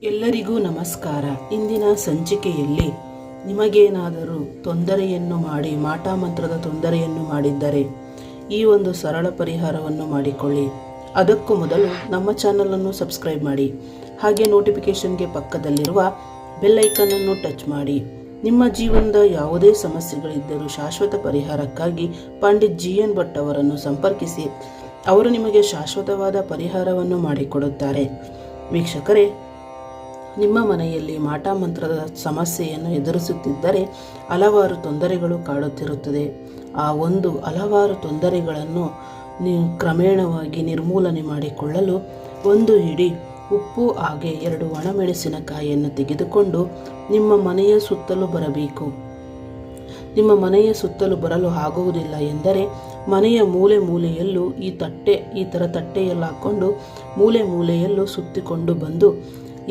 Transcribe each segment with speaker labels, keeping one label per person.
Speaker 1: ಎಲ್ಲರಿಗೂ ನಮಸ್ಕಾರ. ಇಂದಿನ ಸಂಚಿಕೆಯಲ್ಲಿ ನಿಮಗೇನಾದರೂ ತೊಂದರೆಯನ್ನು ಮಾಡಿ ಮಾಟಮಂತ್ರದ ತೊಂದರೆಯನ್ನು ಮಾಡಿದ್ದರೆ ಈ ಒಂದು ಸರಳ ಪರಿಹಾರವನ್ನು ಮಾಡಿಕೊಳ್ಳಿ. ಅದಕ್ಕೂ ಮೊದಲು ನಮ್ಮ ಚಾನಲನ್ನು ಸಬ್ಸ್ಕ್ರೈಬ್ ಮಾಡಿ, ಹಾಗೆ ನೋಟಿಫಿಕೇಷನ್ಗೆ ಪಕ್ಕದಲ್ಲಿರುವ ಬೆಲ್ ಐಕನನ್ನು ಟಚ್ ಮಾಡಿ. ನಿಮ್ಮ ಜೀವನದ ಯಾವುದೇ ಸಮಸ್ಯೆಗಳಿದ್ದರೂ ಶಾಶ್ವತ ಪರಿಹಾರಕ್ಕಾಗಿ ಪಂಡಿತ್ GN ಭಟ್ ಅವರನ್ನು ಸಂಪರ್ಕಿಸಿ. ಅವರು ನಿಮಗೆ ಶಾಶ್ವತವಾದ ಪರಿಹಾರವನ್ನು ಮಾಡಿಕೊಡುತ್ತಾರೆ. ವೀಕ್ಷಕರೇ, ನಿಮ್ಮ ಮನೆಯಲ್ಲಿ ಮಾಟಮಂತ್ರದ ಸಮಸ್ಯೆಯನ್ನು ಎದುರಿಸುತ್ತಿದ್ದರೆ ಹಲವಾರು ತೊಂದರೆಗಳು ಕಾಡುತ್ತಿರುತ್ತದೆ. ಆ ಒಂದು ಹಲವಾರು ತೊಂದರೆಗಳನ್ನು ನೀವು ಕ್ರಮೇಣವಾಗಿ ನಿರ್ಮೂಲನೆ ಮಾಡಿಕೊಳ್ಳಲು ಒಂದು ಹಿಡಿ ಉಪ್ಪು ಹಾಗೆ 2 ಒಣಮೆಣಸಿನಕಾಯಿಯನ್ನು ತೆಗೆದುಕೊಂಡು ನಿಮ್ಮ ಮನೆಯ ಸುತ್ತಲೂ ಬರಬೇಕು. ನಿಮ್ಮ ಮನೆಯ ಸುತ್ತಲೂ ಬರಲು ಆಗುವುದಿಲ್ಲ ಎಂದರೆ ಮನೆಯ ಮೂಲೆ ಮೂಲೆಯಲ್ಲೂ ಈ ಥರ ತಟ್ಟೆಯಲ್ಲಿ ಹಾಕ್ಕೊಂಡು ಮೂಲೆ ಮೂಲೆಯಲ್ಲೂ ಸುತ್ತಿಕೊಂಡು ಬಂದು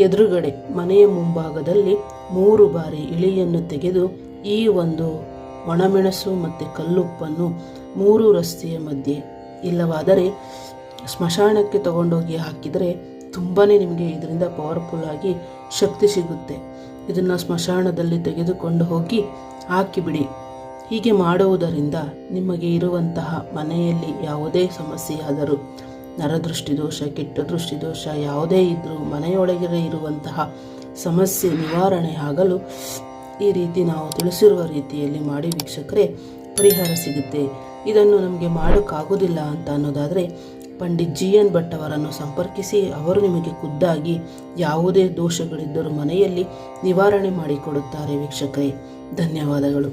Speaker 1: ಎದುರುಗಡೆ ಮನೆಯ ಮುಂಭಾಗದಲ್ಲಿ 3 ಬಾರಿ ಇಳಿಯನ್ನು ತೆಗೆದು ಈ ಒಂದು ಒಣಮೆಣಸು ಮತ್ತು ಕಲ್ಲುಪ್ಪನ್ನು 3 ರಸ್ತೆಯ ಮಧ್ಯೆ ಇಲ್ಲವಾದರೆ ಸ್ಮಶಾನಕ್ಕೆ ತಗೊಂಡೋಗಿ ಹಾಕಿದರೆ ತುಂಬಾ ನಿಮಗೆ ಇದರಿಂದ ಪವರ್ಫುಲ್ ಆಗಿ ಶಕ್ತಿ ಸಿಗುತ್ತೆ. ಇದನ್ನು ಸ್ಮಶಾನದಲ್ಲಿ ತೆಗೆದುಕೊಂಡು ಹೋಗಿ ಹಾಕಿಬಿಡಿ. ಹೀಗೆ ಮಾಡುವುದರಿಂದ ನಿಮಗೆ ಇರುವಂತಹ ಮನೆಯಲ್ಲಿ ಯಾವುದೇ ಸಮಸ್ಯೆಯಾದರೂ ನರದೃಷ್ಟಿ ದೋಷ, ಕೆಟ್ಟ ದೃಷ್ಟಿ ದೋಷ ಯಾವುದೇ ಇದ್ದರೂ ಮನೆಯೊಳಗೆ ಇರುವಂತಹ ಸಮಸ್ಯೆ ನಿವಾರಣೆ ಆಗಲು ಈ ರೀತಿ ನಾವು ತಿಳಿಸಿರುವ ರೀತಿಯಲ್ಲಿ ಮಾಡಿ ವೀಕ್ಷಕರೇ ಪರಿಹಾರ ಸಿಗುತ್ತೆ. ಇದನ್ನು ನಮಗೆ ಮಾಡೋಕ್ಕಾಗೋದಿಲ್ಲ ಅಂತ ಅನ್ನೋದಾದರೆ ಪಂಡಿತ್ GN ಭಟ್ ಅವರನ್ನು ಸಂಪರ್ಕಿಸಿ. ಅವರು ನಿಮಗೆ ಖುದ್ದಾಗಿ ಯಾವುದೇ ದೋಷಗಳಿದ್ದರೂ ಮನೆಯಲ್ಲಿ ನಿವಾರಣೆ ಮಾಡಿಕೊಡುತ್ತಾರೆ. ವೀಕ್ಷಕರೇ, ಧನ್ಯವಾದಗಳು.